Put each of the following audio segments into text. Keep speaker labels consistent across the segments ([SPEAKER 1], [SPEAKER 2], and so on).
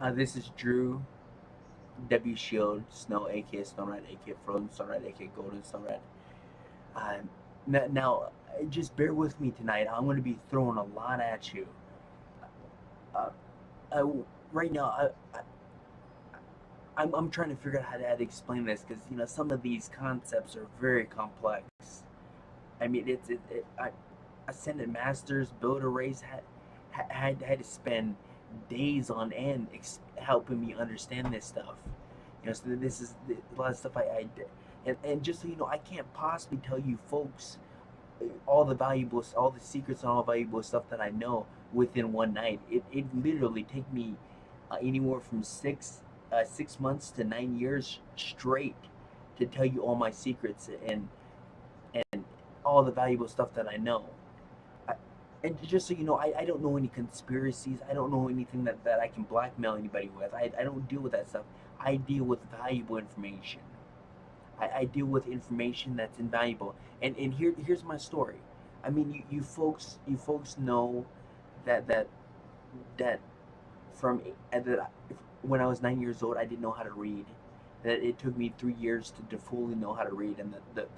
[SPEAKER 1] This is Drew W. Shield Snow, aka Snowrat, aka Frozen Snowrat, aka Golden Snowrat. Um, now, just bear with me tonight. I'm going to be throwing a lot at you. Uh, uh, right now, I'm trying to figure out how to explain this because some of these concepts are very complex. I mean, Ascended Masters Builder Race had to spend days on end helping me understand this stuff. So this is a lot of stuff I did. And just so you know, I can't possibly tell you folks all the secrets and all the valuable stuff that I know within one night. It literally take me anywhere from 6 months to 9 years straight to tell you all my secrets and all the valuable stuff that I know. I, and just so you know, I don't know any conspiracies. I don't know anything that I can blackmail anybody with. I don't deal with that stuff. I deal with valuable information. I deal with information that's invaluable. And here's my story. I mean, you folks know that that from that when I was 9 years old, I didn't know how to read. That it took me 3 years to fully know how to read. And the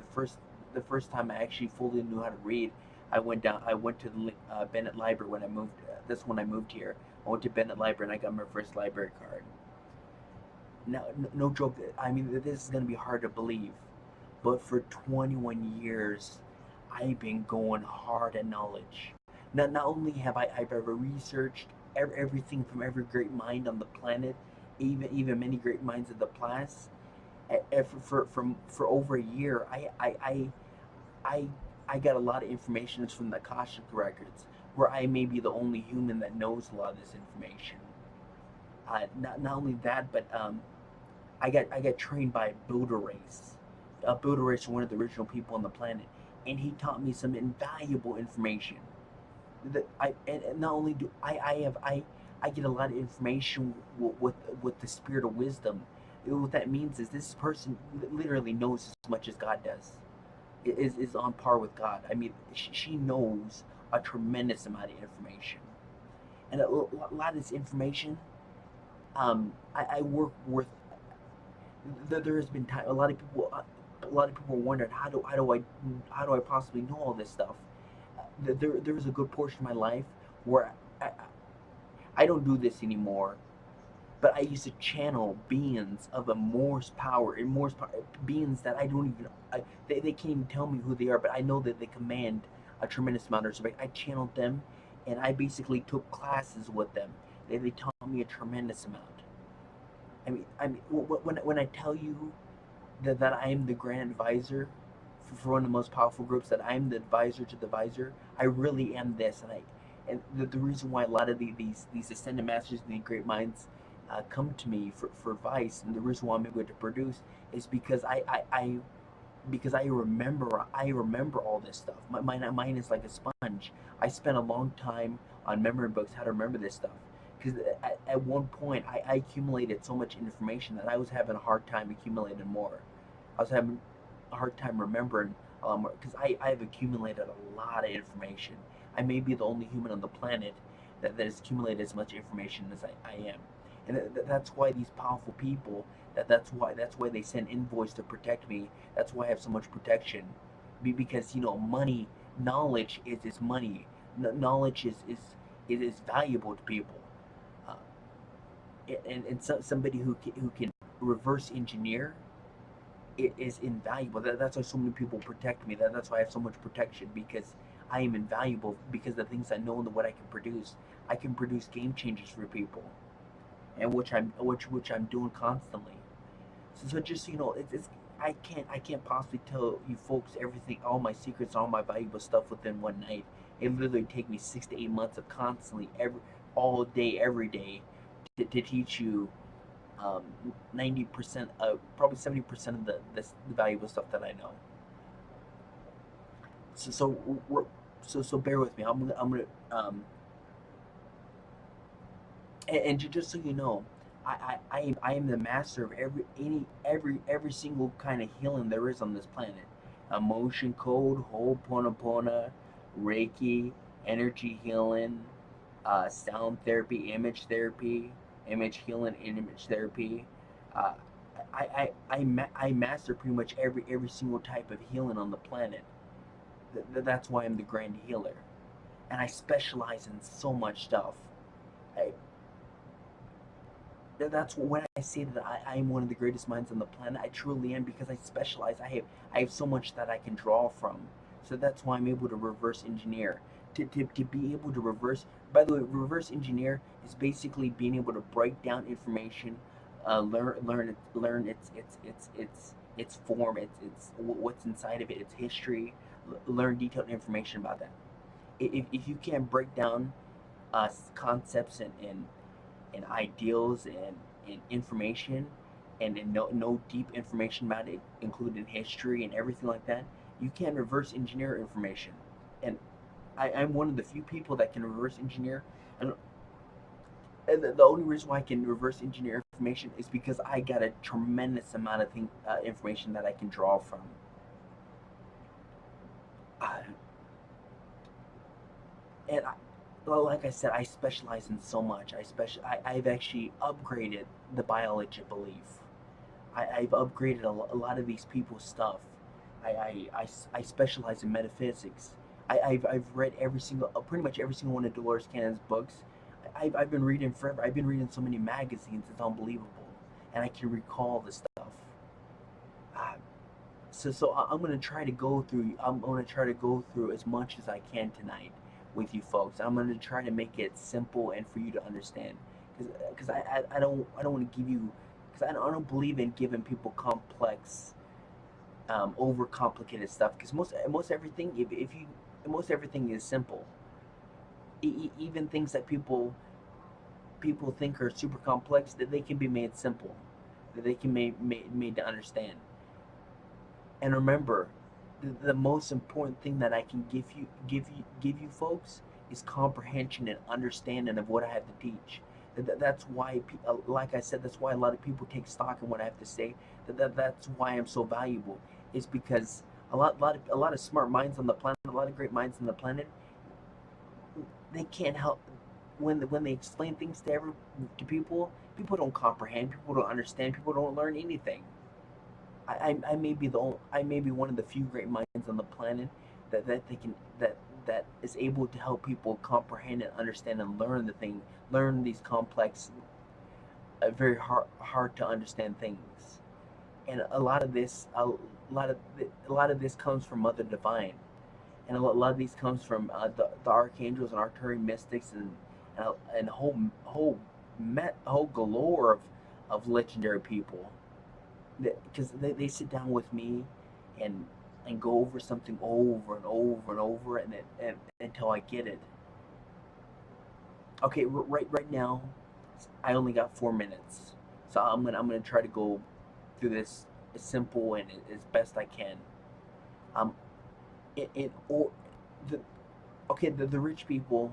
[SPEAKER 1] first time I actually fully knew how to read, I went to the Bennett Library when I moved. That's when I moved here. I went to Bennett Library and I got my first library card. Now, no joke. I mean, this is gonna be hard to believe, but for 21 years, I've been going hard at knowledge. Not only have I've ever researched everything from every great mind on the planet, even many great minds of the past. For over a year, I I got a lot of information from the Akashic records, where I may be the only human that knows a lot of this information. Not only that, but I got trained by Builder Race. Builder Race is one of the original people on the planet, and he taught me some invaluable information. That and not only do I get a lot of information with the spirit of wisdom. What that means is this person literally knows as much as God does. Is on par with God. I mean, she knows a tremendous amount of information, and a lot of this information, I work with. There has been time. A lot of people wondered how do I possibly know all this stuff. There was a good portion of my life where I don't do this anymore, but I used to channel beings of a Morse power and Morse power, beings that I don't even they can't even tell me who they are, but I know that they command a tremendous amount of respect. I channeled them, and I basically took classes with them. They taught me a tremendous amount. I mean, when I tell you that I am the grand advisor for one of the most powerful groups, that I'm the advisor to the advisor, I really am this. And the reason why a lot of these ascended masters and the great minds come to me for advice, and the reason why I'm able to produce, is because I remember all this stuff. My mind is like a sponge. I spent a long time on memory books how to remember this stuff. Because at one point I accumulated so much information that I was having a hard time accumulating more. I was having a hard time remembering because I've accumulated a lot of information. I may be the only human on the planet that has accumulated as much information as I am, and that's why these powerful people, that's why they send envoys to protect me. That's why I have so much protection, because money, knowledge is money. Knowledge is valuable to people, uh, and somebody who can reverse engineer it is invaluable. That's why so many people protect me. That's why I have so much protection, because I am invaluable, because the things I know and what I can produce. I can produce game changers for people, and which I'm doing constantly. So just so you know, it's I can't possibly tell you folks everything, all my secrets, all my valuable stuff within one night. It literally take me 6 to 8 months of constantly all day, every day, to teach you 90% of, probably 70% of the valuable stuff that I know. So bear with me. I'm gonna and just so you know, I am the master of every single kind of healing there is on this planet. Emotion code, Ho'oponopono, Reiki, energy healing, sound therapy, image therapy, image healing and image therapy. Uh, I master pretty much every single type of healing on the planet. That's why I'm the Grand Healer, and I specialize in so much stuff. I, that's when I say that I'm one of the greatest minds on the planet. I truly am, because I specialize. I have so much that I can draw from. So that's why I'm able to reverse engineer. To be able to reverse, by the way, reverse engineer is basically being able to break down information, learn its form, its what's inside of it, its history, learn detailed information about that. If you can't break down concepts and ideals and information, and no deep information about it, including history and everything like that, you can't reverse engineer information. And I'm one of the few people that can reverse engineer. And the only reason why I can reverse engineer information is because I got a tremendous amount of information that I can draw from. Uh, and well, like I said, I specialize in so much. I've actually upgraded the biology belief. I've upgraded a lot of these people's stuff. I specialize in metaphysics. I've read pretty much every single one of Dolores Cannon's books. I've been reading forever. I've been reading so many magazines, it's unbelievable. And I can recall the stuff. Uh, so I'm gonna try to go through. I'm gonna try to go through as much as I can tonight with you folks. I'm gonna try to make it simple and for you to understand, because I don't want to give you, because I don't believe in giving people complex, overcomplicated stuff. Because most everything, if you most everything is simple. Even things that people think are super complex, that they can be made simple, that they can made to understand. And remember, the most important thing that I can give you folks is comprehension and understanding of what I have to teach. That's why, like I said, that's why a lot of people take stock in what I have to say. That's why I'm so valuable. Is because a lot of smart minds on the planet, a lot of great minds on the planet, they can't help when they explain things to people. People don't comprehend. People don't understand. People don't learn anything. I may be I may be one of the few great minds on the planet that they can that is able to help people comprehend and understand and learn these complex, very hard to understand things. And a lot of this comes from Mother Divine, and a lot of these comes from the archangels and arcturian mystics, and whole galore of legendary people, because they sit down with me and go over something over and over and over, and until I get it. Okay, right now, I only got 4 minutes, so I'm gonna try to go through this as simple and as best I can. Um, it or the okay, the rich people,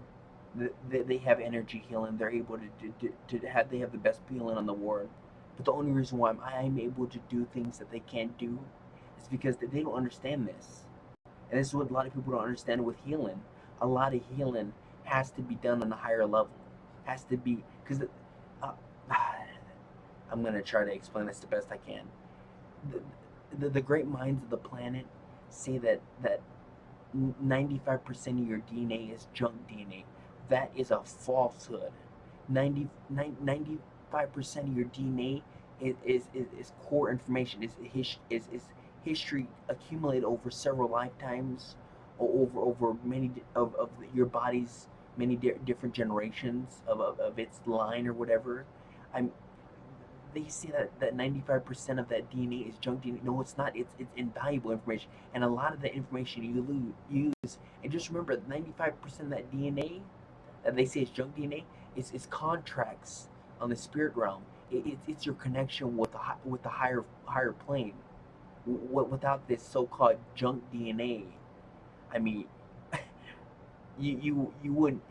[SPEAKER 1] they have energy healing. They're able to have they have the best healing on the world. But the only reason why I'm able to do things that they can't do is because they don't understand this. And this is what a lot of people don't understand with healing. A lot of healing has to be done on a higher level. Has to be, because uh, I'm gonna try to explain this the best I can. The, the great minds of the planet say that 95% of your DNA is junk DNA. That is a falsehood. 95% of your DNA is core information, is history accumulated over several lifetimes, or over many of your body's many different generations of its line or whatever. I'm They say that 95% of that DNA is junk DNA. No, it's not. It's invaluable information, and a lot of the information you use. And just remember, 95% of that DNA that they say is junk DNA is contracts on the spirit realm. It's your connection with the higher plane. Without this so-called junk DNA, I mean, you wouldn't,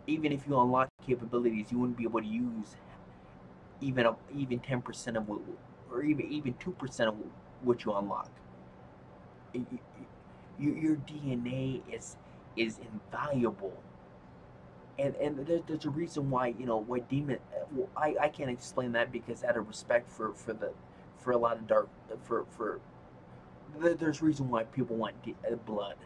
[SPEAKER 1] even if you unlock capabilities, you wouldn't be able to use even 10% of what, or even 2% of what you unlock. Your DNA is invaluable. And there's a reason why, why demon. Well, I can't explain that because out of respect for a lot of dark for there's a reason why people want blood,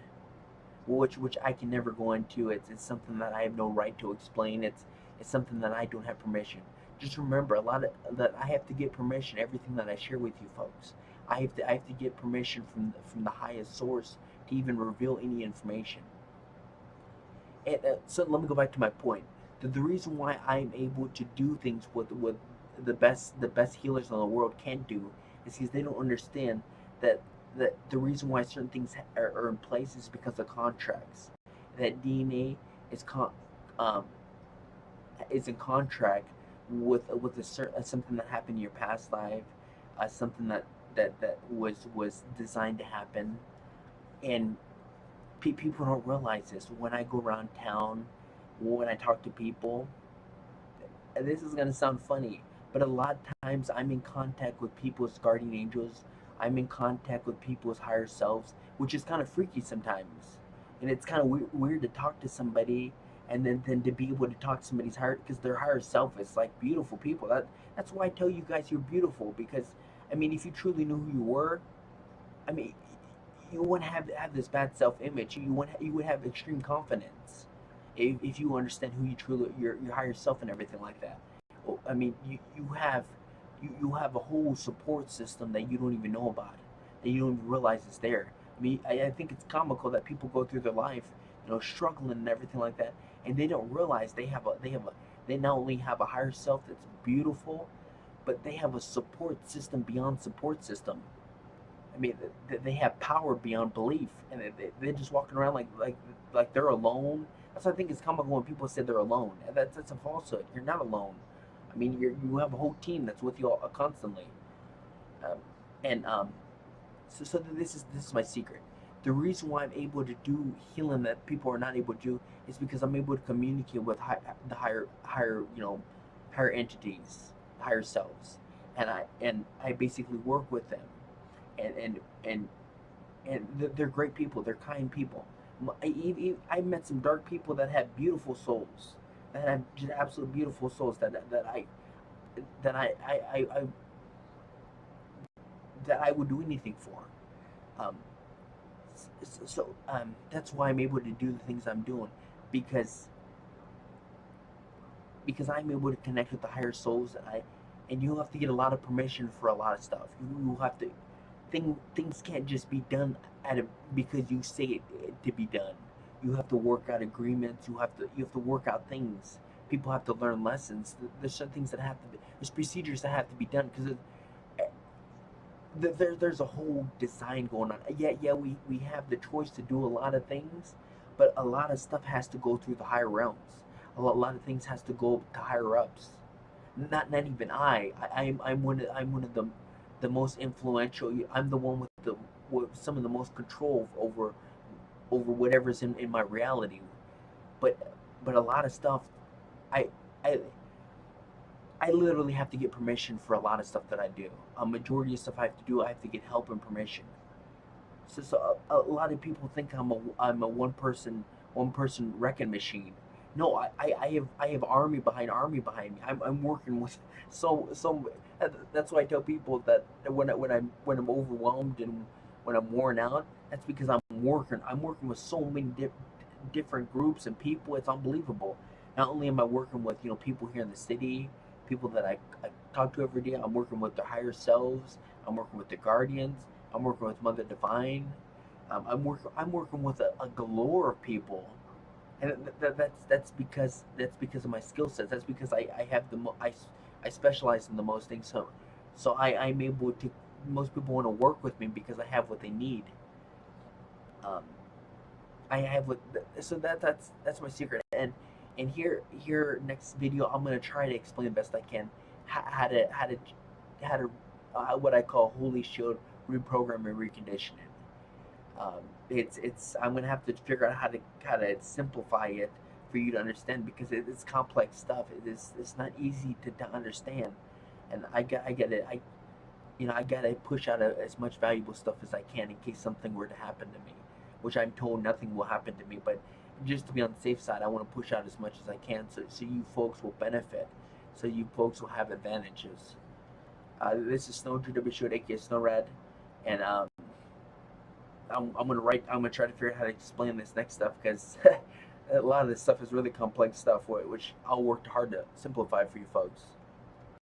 [SPEAKER 1] which I can never go into. It's something that I have no right to explain. It's something that I don't have permission. Just remember, a lot of that I have to get permission. Everything that I share with you folks, I have to get permission from the highest source to even reveal any information. And so let me go back to my point. The reason why I'm able to do things with the best healers in the world can't do is because they don't understand that the reason why certain things are in place is because of contracts. That DNA is um, is in contract with a certain something that happened in your past life, something that was designed to happen, and people don't realize this. When I go around town, when I talk to people, this is gonna sound funny, but a lot of times I'm in contact with people's guardian angels. I'm in contact with people's higher selves, which is kind of freaky sometimes, and it's kind of weird to talk to somebody and then to be able to talk to somebody's higher because their higher self is like beautiful people. That's why I tell you guys you're beautiful because I mean if you truly knew who you were, I mean you wouldn't have this bad self image. You would have extreme confidence if you understand who you truly your higher self and everything like that. Well, I mean you have a whole support system that you don't even know about, that you don't even realize is there. I mean I think it's comical that people go through their life, struggling and everything like that, and they don't realize they not only have a higher self that's beautiful, but they have a support system beyond support system. I mean, they have power beyond belief, and they're just walking around like they're alone. That's what I think is comical when people say they're alone. And that's a falsehood. You're not alone. I mean, you have a whole team that's with you all, constantly. Um, and so this is my secret. The reason why I'm able to do healing that people are not able to do is because I'm able to communicate with the higher entities, higher selves, and I basically work with them, and and and they're great people. They're kind people. I met some dark people that have beautiful souls, that have just absolute beautiful souls that I that I would do anything for. Um, so that's why I'm able to do the things I'm doing because I'm able to connect with the higher souls, and you have to get a lot of permission for a lot of stuff. You have to things can't just be done at a because you say it to be done. You have to work out agreements. You have to work out things. People have to learn lessons. There's certain things that have to be. There's procedures that have to be done because there's a whole design going on. Yeah, we have the choice to do a lot of things, but a lot of stuff has to go through the higher realms. A lot of things has to go to higher ups. Not even I'm one of the most influential. I'm the one with some of the most control over whatever's in my reality. But a lot of stuff, I I I literally have to get permission for a lot of stuff that I do. A majority of stuff I have to do, I have to get help and permission. So a lot of people think I'm a one person wrecking machine. No, I have army behind me. I'm working with so that's why I tell people that when I'm overwhelmed and when I'm worn out, that's because I'm working with so many different groups and people. It's unbelievable. Not only am I working with people here in the city, people that I talk to every day. I'm working with their higher selves. I'm working with the guardians. I'm working with Mother Divine. I'm working with a galore of people, and that's because of my skill sets. That's because I have I specialize in the most things. So I'm able to. Most people want to work with me because I have what they need. Um, I have what so that's my secret. And here next video I'm gonna try to explain the best I can how to what I call holy shield reprogram and reconditioning. It's I'm gonna have to figure out how to simplify it for you to understand because it's complex stuff. It's not easy to understand, and I get it. I gotta push out as much valuable stuff as I can in case something were to happen to me, which I'm told nothing will happen to me. just to be on the safe side, I want to push out as much as I can, so you folks will benefit, so you folks will have advantages. This is Snow GW Show, aka Snow Red, and I'm gonna try to figure out how to explain this next stuff because a lot of this stuff is really complex stuff, which I'll work hard to simplify for you folks.